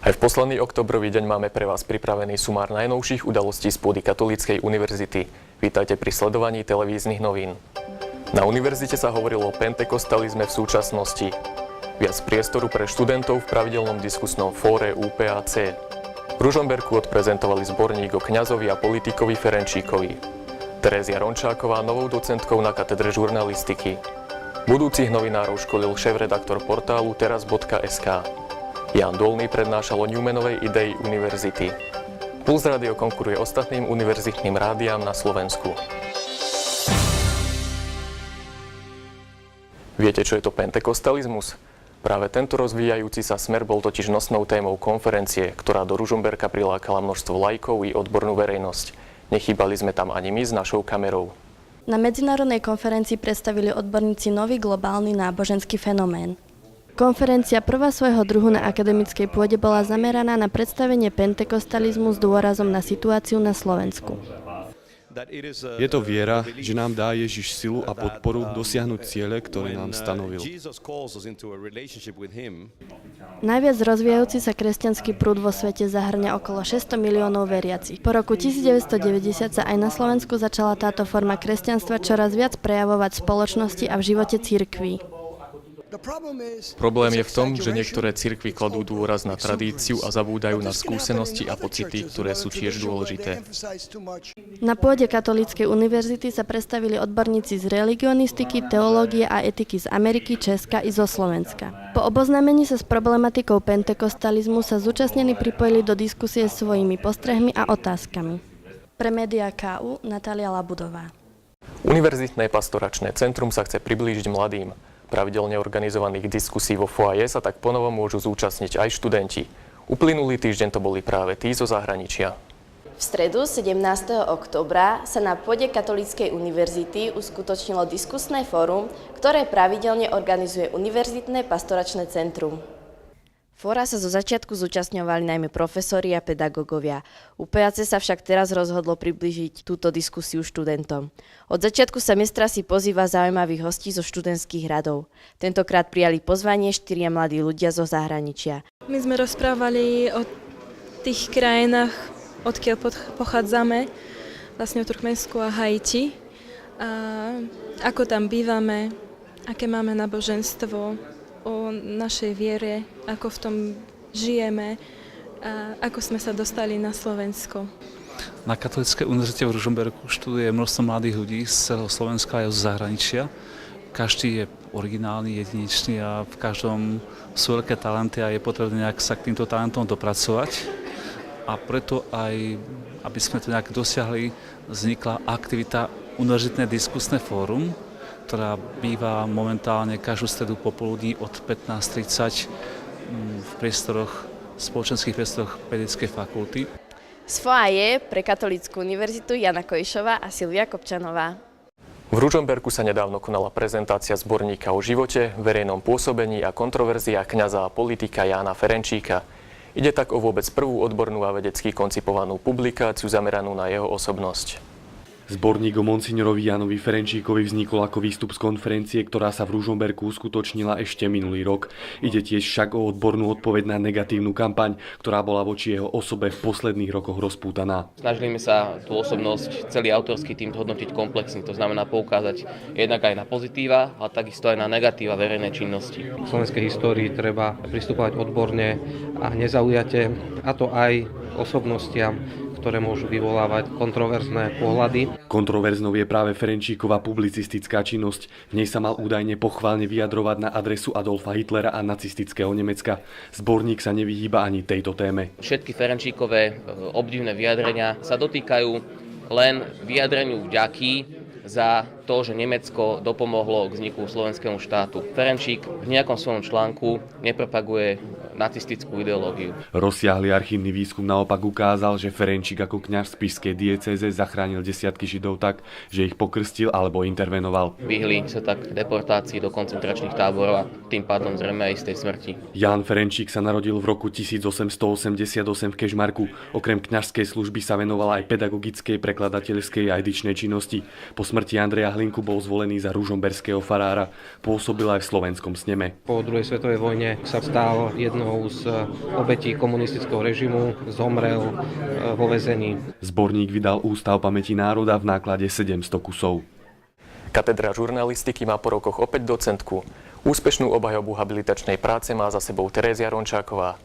Aj v posledný októbrový deň máme pre vás pripravený sumár najnovších udalostí z pôdy Katolíckej univerzity. Vítajte pri sledovaní televíznych novín. Na univerzite sa hovorilo o pentekostalizme v súčasnosti. Viac priestoru pre študentov v pravidelnom diskusnom fóre UPAC. V Ružomberku odprezentovali zborník o kňazovi a politikovi Ferenčíkovi. Terézia Rončáková novou docentkou na katedre žurnalistiky. Budúcich novinárov školil šéfredaktor portálu teraz.sk. Ján Dolný prednášal o Newmanovej idei univerzity. Puls rádio konkuruje ostatným univerzitným rádiám na Slovensku. Viete, čo je to pentekostalizmus? Práve tento rozvíjajúci sa smer bol totiž nosnou témou konferencie, ktorá do Ružomberka prilákala množstvo laikov i odbornú verejnosť. Nechýbali sme tam ani my s našou kamerou. Na medzinárodnej konferencii predstavili odborníci nový globálny náboženský fenomén. Konferencia prvá svojho druhu na akademickej pôde bola zameraná na predstavenie pentekostalizmu s dôrazom na situáciu na Slovensku. Je to viera, že nám dá Ježiš silu a podporu dosiahnuť ciele, ktoré nám stanovil. Najviac rozvíjajúci sa kresťanský prúd vo svete zahŕňa okolo 600 miliónov veriacich. Po roku 1990 sa aj na Slovensku začala táto forma kresťanstva čoraz viac prejavovať v spoločnosti a v živote cirkví. Problém je v tom, že niektoré cirkvi kladú dôraz na tradíciu a zabúdajú na skúsenosti a pocity, ktoré sú tiež dôležité. Na pôde Katolíckej univerzity sa predstavili odborníci z religionistiky, teológie a etiky z Ameriky, Česka i zo Slovenska. Po oboznámení sa s problematikou pentekostalizmu sa zúčastnení pripojili do diskusie s svojimi postrehmi a otázkami. Pre médiá KU Natália Labudová. Univerzitné pastoračné centrum sa chce priblížiť mladým. Pravidelne organizovaných diskusí vo foaje sa tak ponovo môžu zúčastniť aj študenti. Uplynulý týždeň to boli práve tí zo zahraničia. V stredu 17. októbra sa na pôde Katolíckej univerzity uskutočnilo diskusné fórum, ktoré pravidelne organizuje Univerzitné pastoračné centrum. Fóra sa zo začiatku zúčastňovali najmä profesori a pedagógovia. UPAC sa však teraz rozhodlo priblížiť túto diskusiu študentom. Od začiatku semestra si pozýva zaujímavých hostí zo študentských radov. Tentokrát prijali pozvanie 4 mladí ľudia zo zahraničia. My sme rozprávali o tých krajinách, odkiaľ pochádzame, vlastne o Turkmensku a Haiti. A ako tam bývame, aké máme náboženstvo, o našej viere, ako v tom žijeme a ako sme sa dostali na Slovensko. Na Katolíckej univerzite v Ružomberku študuje množstvo mladých ľudí z celého Slovenska aj z zahraničia. Každý je originálny, jedinečný a v každom sú veľké talenty a je potrebné nejak sa k týmto talentom dopracovať. A preto aj, aby sme to nejak dosiahli, vznikla aktivita Univerzitné diskusné fórum, ktorá býva momentálne každú stredu popoludní od 15:30 v spoločenských priestoroch Pedagogickej fakulty. Z foaje pre Katolícku univerzitu Jana Kojšová a Silvia Kopčanová. V Ružomberku sa nedávno konala prezentácia zborníka o živote, verejnom pôsobení a kontroverziách kňaza a politika Jána Ferenčíka. Ide tak o vôbec prvú odbornú a vedecky koncipovanú publikáciu zameranú na jeho osobnosť. Zborník o monsignorovi Jánovi Ferenčíkovi vznikol ako výstup z konferencie, ktorá sa v Ružomberku uskutočnila ešte minulý rok. Ide tiež však o odbornú odpoveď na negatívnu kampaň, ktorá bola voči jeho osobe v posledných rokoch rozpútaná. Snažili sme sa tú osobnosť, celý autorský tím hodnotiť komplexne, to znamená poukázať jednak aj na pozitíva, ale takisto aj na negatíva verejnej činnosti. V slovenskej histórii treba pristupovať odborne a nezaujate, a to aj osobnostiam, ktoré môžu vyvolávať kontroverzné pohľady. Kontroverznou je práve Ferenčíkova publicistická činnosť. V nej sa mal údajne pochválne vyjadrovať na adresu Adolfa Hitlera a nacistického Nemecka. Zborník sa nevyhýba ani tejto téme. Všetky Ferenčíkové obdivné vyjadrenia sa dotýkajú len vyjadreniu vďaky za to, že Nemecko dopomohlo k vzniku slovenskému štátu. Ferenčík v nejakom svojom článku nepropaguje nacistickú ideológiu. Rozsiahly archívny výskum naopak ukázal, že Ferenčík ako kňaz z spišskej diecéze zachránil desiatky Židov tak, že ich pokrstil alebo intervenoval. Vyhli sa tak deportácii do koncentračných táborov a tým pádom zrejme aj z tej smrti. Ján Ferenčík sa narodil v roku 1888 v Kežmarku. Okrem kňazskej služby sa venoval aj pedagogickej, prekladateľskej a edičnej činnosti. Po smrti Andreja Hlinku bol zvolený za ružomberského farára. Pôsobil aj v slovenskom sneme. Po druhej svetovej vojne sa stal jednou z obetí komunistického režimu, zomrel vo väzení. Zborník vydal Ústav pamäti národa v náklade 700 kusov. Katedra žurnalistiky má po rokoch opäť docentku. Úspešnú obhajobu habilitačnej práce má za sebou Terézia Rončáková.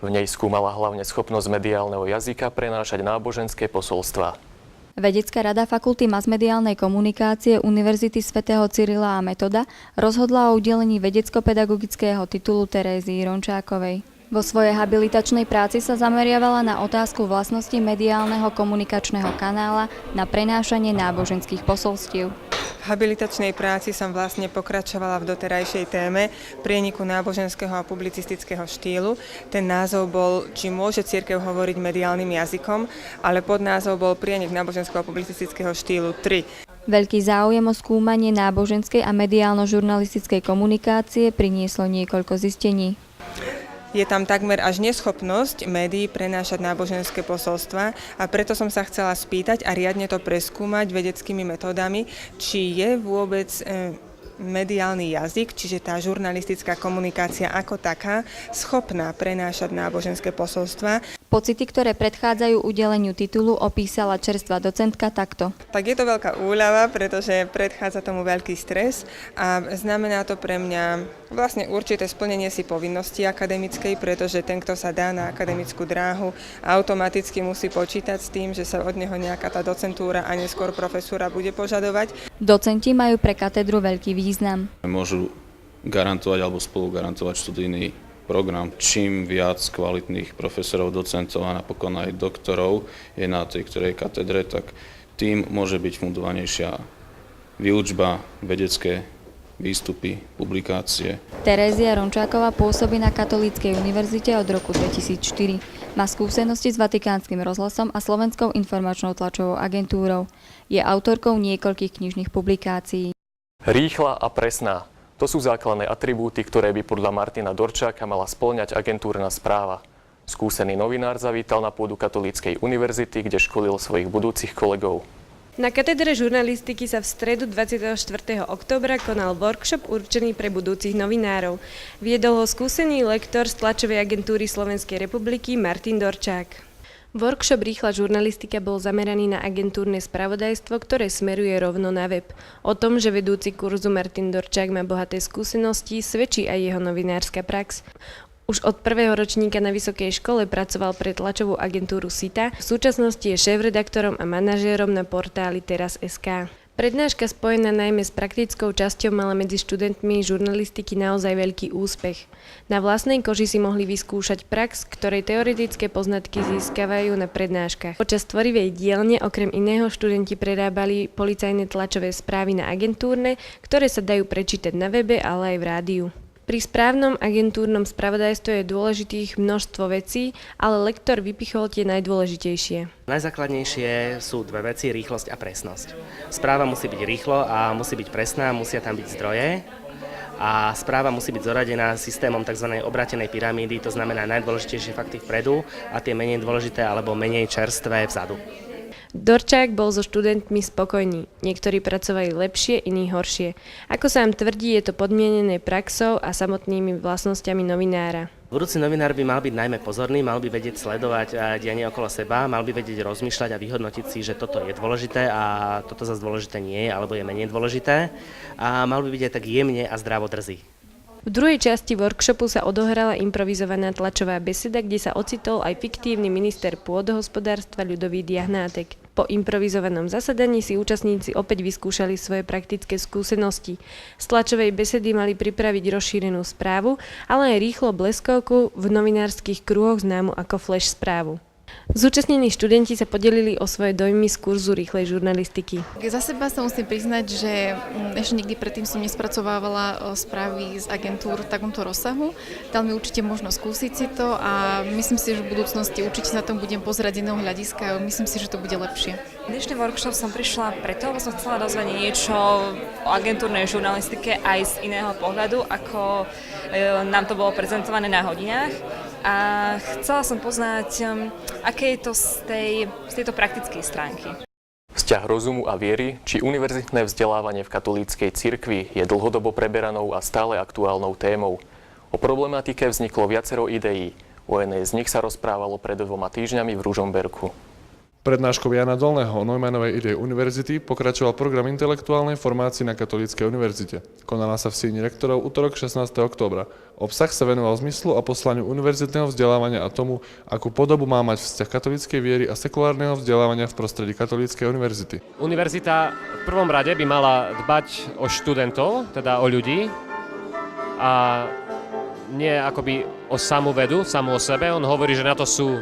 V nej skúmala hlavne schopnosť mediálneho jazyka prenášať náboženské posolstvá. Vedecká rada Fakulty masmediálnej komunikácie Univerzity svätého Cyrila a Metoda rozhodla o udelení vedecko-pedagogického titulu Terézii Rončákovej. Vo svojej habilitačnej práci sa zameriavala na otázku vlastnosti mediálneho komunikačného kanála na prenášanie náboženských posolstiev. V habilitačnej práci som vlastne pokračovala v doterajšej téme prieniku náboženského a publicistického štýlu. Ten názov bol, či môže cirkev hovoriť mediálnym jazykom, ale podnázov bol prienik náboženského a publicistického štýlu 3. Veľký záujem o skúmanie náboženskej a mediálno-žurnalistickej komunikácie prinieslo niekoľko zistení. Je tam takmer až neschopnosť médií prenášať náboženské posolstva a preto som sa chcela spýtať a riadne to preskúmať vedeckými metódami, či je vôbec mediálny jazyk, čiže tá žurnalistická komunikácia ako taká, schopná prenášať náboženské posolstva. Pocity, ktoré predchádzajú udeleniu titulu, opísala čerstvá docentka takto. Tak je to veľká úľava, pretože predchádza tomu veľký stres a znamená to pre mňa vlastne určité splnenie si povinnosti akademickej, pretože ten, kto sa dá na akademickú dráhu, automaticky musí počítať s tým, že sa od neho nejaká tá docentúra a neskôr profesúra bude požadovať. Docenti majú pre katedru veľký význam. Môžu garantovať alebo spolu garantovať študijný program. Čím viac kvalitných profesorov, docentov a napokon aj doktorov je na tej ktorej katedre, tak tým môže byť fundovanejšia výučba, vedecké výstupy, publikácie. Terézia Rončáková pôsobí na Katolíckej univerzite od roku 2004. Má skúsenosti s Vatikánskym rozhlasom a Slovenskou informačnou tlačovou agentúrou. Je autorkou niekoľkých knižných publikácií. Rýchla a presná. To sú základné atribúty, ktoré by podľa Martina Dorčáka mala spĺňať agentúrna správa. Skúsený novinár zavítal na pôdu Katolíckej univerzity, kde školil svojich budúcich kolegov. Na katedre žurnalistiky sa v stredu 24. októbra konal workshop určený pre budúcich novinárov. Viedol ho skúsený lektor z tlačovej agentúry Slovenskej republiky Martin Dorčák. Workshop Rýchla žurnalistika bol zameraný na agentúrne spravodajstvo, ktoré smeruje rovno na web. O tom, že vedúci kurzu Martin Dorčák má bohaté skúsenosti, svedčí aj jeho novinárska prax. Už od prvého ročníka na vysokej škole pracoval pre tlačovú agentúru SITA, v súčasnosti je šéfredaktorom a manažérom na portáli Teraz.sk. Prednáška spojená najmä s praktickou časťou mala medzi študentmi žurnalistiky naozaj veľký úspech. Na vlastnej koži si mohli vyskúšať prax, ktorej teoretické poznatky získavajú na prednáškach. Počas tvorivej dielne okrem iného študenti prerábali policajné tlačové správy na agentúrne, ktoré sa dajú prečítať na webe, ale aj v rádiu. Pri správnom agentúrnom spravodajstve je dôležitých množstvo vecí, ale lektor vypichol tie najdôležitejšie. Najzákladnejšie sú dve veci, rýchlosť a presnosť. Správa musí byť rýchlo a musí byť presná, musia tam byť zdroje a správa musí byť zoradená systémom tzv. Obrátenej pyramídy, to znamená najdôležitejšie fakty vpredu a tie menej dôležité alebo menej čerstvé vzadu. Dorčák bol so študentmi spokojný. Niektorí pracovali lepšie, iní horšie. Ako sám tvrdí, je to podmienené praxou a samotnými vlastnosťami novinára. Budúci novinár by mal byť najmä pozorný, mal by vedieť sledovať dianie okolo seba, mal by vedieť rozmýšľať a vyhodnotiť si, že toto je dôležité a toto zase dôležité nie je, alebo je menej dôležité. A mal by byť aj tak jemne a zdravo drzý. V druhej časti workshopu sa odohrala improvizovaná tlačová beseda, kde sa ocitol aj fiktívny minister pôdohospodárstva Ľudovít Jahnátek. Po improvizovanom zasadaní si účastníci opäť vyskúšali svoje praktické skúsenosti. Z tlačovej besedy mali pripraviť rozšírenú správu, ale aj rýchlo bleskovku v novinárskych kruhoch známu ako flash správu. Zúčastnení študenti sa podelili o svoje dojmy z kurzu rýchlej žurnalistiky. Za seba sa musím priznať, že ešte nikdy predtým som nespracovávala správy z agentúr v takomto rozsahu. Dal mi určite možnosť skúsiť si to a myslím si, že v budúcnosti určite sa tam budem pozerať z iného hľadiska a myslím si, že to bude lepšie. Dnešný workshop som prišla preto, lebo som chcela dozvedieť niečo o agentúrnej žurnalistike aj z iného pohľadu, ako nám to bolo prezentované na hodinách. A chcela som poznať, aké je to z tejto praktickej stránky. V Vzťah rozumu a viery či univerzitné vzdelávanie v katolíckej cirkvi je dlhodobo preberanou a stále aktuálnou témou. O problematike vzniklo viacero ideí. O jednej z nich sa rozprávalo pred 2 týždňami v Ružomberku. Prednáškou Jana Dolného o Neumannovej idei univerzity pokračoval program intelektuálnej formácie na Katolíckej univerzite. Konala sa v síni rektorov utorok 16. októbra. Obsah sa venoval zmyslu a poslaniu univerzitného vzdelávania a tomu, akú podobu má mať vzťah katolíckej viery a sekulárneho vzdelávania v prostredí Katolíckej univerzity. Univerzita v prvom rade by mala dbať o študentov, teda o ľudí, a nie akoby o samú vedu, samú o sebe. On hovorí, že na to sú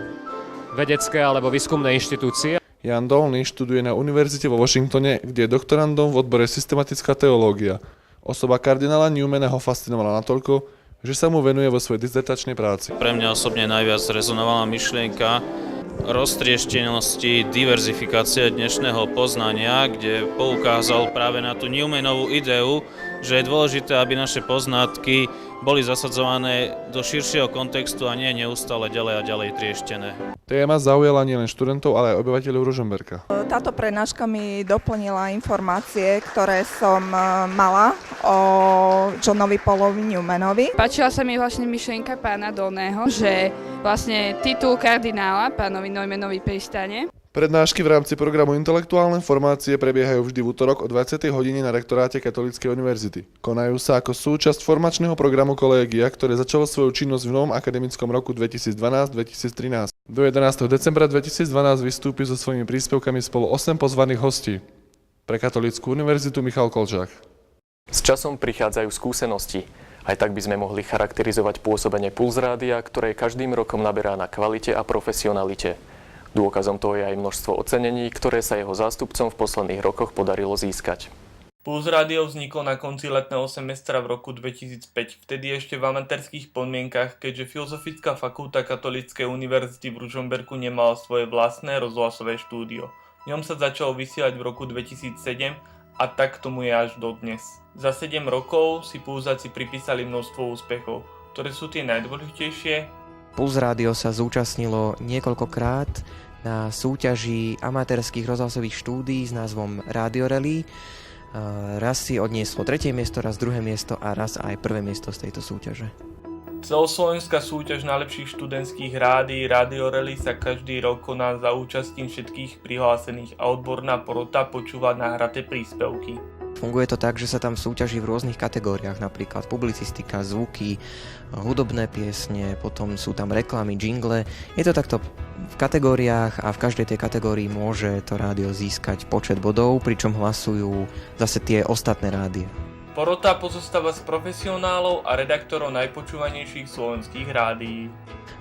vedecké alebo výskumné inštitúcie. Jan Dolný študuje na univerzite vo Washingtone, kde je doktorandom v odbore systematická teológia. Osoba kardinála Newmana ho fascinovala natoľko, že sa mu venuje vo svojej dizertačnej práci. Pre mňa osobne najviac rezonovala myšlienka roztrieštenosti, diverzifikácie dnešného poznania, kde poukázal práve na tú Newmanovú ideu, že je dôležité, aby naše poznatky boli zasadzované do širšieho kontextu a nie neustále ďalej a ďalej trieštené. Téma zaujala nielen študentov, ale aj obyvateľov Ružomberka. Táto prednáška mi doplnila informácie, ktoré som mala o Johnovi Paulovi Newmanovi. Páčila sa mi vlastne myšlienka pána Dolného, že vlastne titul kardinála pánovi Neumanovi pristane. Prednášky v rámci programu intelektuálne formácie prebiehajú vždy v utorok o 20. hodine na rektoráte Katolíckej univerzity. Konajú sa ako súčasť formačného programu kolégia, ktoré začalo svoju činnosť v novom akademickom roku 2012-2013. Do 11. decembra 2012 vystúpi so svojimi príspevkami spolu 8 pozvaných hostí. Pre Katolícku univerzitu Michal Kolčák. S časom prichádzajú skúsenosti. Aj tak by sme mohli charakterizovať pôsobenie Pulzrádia, ktoré každým rokom naberá na kvalite a profesionalite. Dôkazom toho je aj množstvo ocenení, ktoré sa jeho zástupcom v posledných rokoch podarilo získať. Pulzrádio vzniklo na konci letného semestra v roku 2005, vtedy ešte v amatérskych podmienkach, keďže Filozofická fakulta Katolíckej univerzity v Ružomberku nemala svoje vlastné rozhlasové štúdio. V ňom sa začalo vysielať v roku 2007 a tak tomu je až dodnes. Za 7 rokov si Pulzáci pripísali množstvo úspechov, ktoré sú tie najdôležitejšie. Pulzrádio sa zúčastnilo niekoľkokrát na súťaži amatérskych rozhlasových štúdií s názvom Radio Rally. Raz si odnieslo 3. miesto, raz 2. miesto a raz aj 1. miesto z tejto súťaže. Celoslovenská súťaž najlepších študentských rádií Radio Rally sa každý rok koná za účastím všetkých prihlásených a odborná porota počúva nahraté príspevky. Funguje to tak, že sa tam súťaží v rôznych kategóriách, napríklad publicistika, zvuky, hudobné piesne, potom sú tam reklamy, jingle. Je to takto v kategóriách a v každej tej kategórii môže to rádio získať počet bodov, pričom hlasujú zase tie ostatné rádia. Porota pozostáva z profesionálov a redaktorov najpočúvanejších slovenských rádií.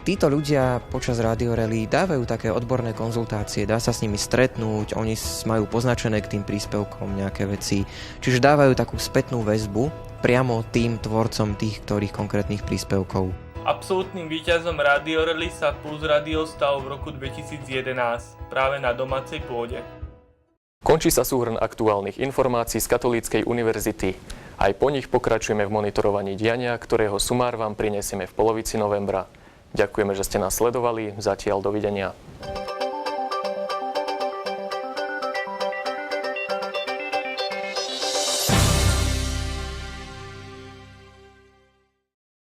Títo ľudia počas Radio Rally dávajú také odborné konzultácie, dá sa s nimi stretnúť, oni majú poznačené k tým príspevkom nejaké veci, čiže dávajú takú spätnú väzbu priamo tým tvorcom tých ktorých konkrétnych príspevkov. Absolútnym víťazom Radio Rally sa Pulzrádio stalo v roku 2011, práve na domácej pôde. Končí sa súhrn aktuálnych informácií z Katolíckej univerzity. Aj po nich pokračujeme v monitorovaní diania, ktorého sumár vám prinesieme v polovici novembra. Ďakujeme, že ste nás sledovali. Zatiaľ dovidenia.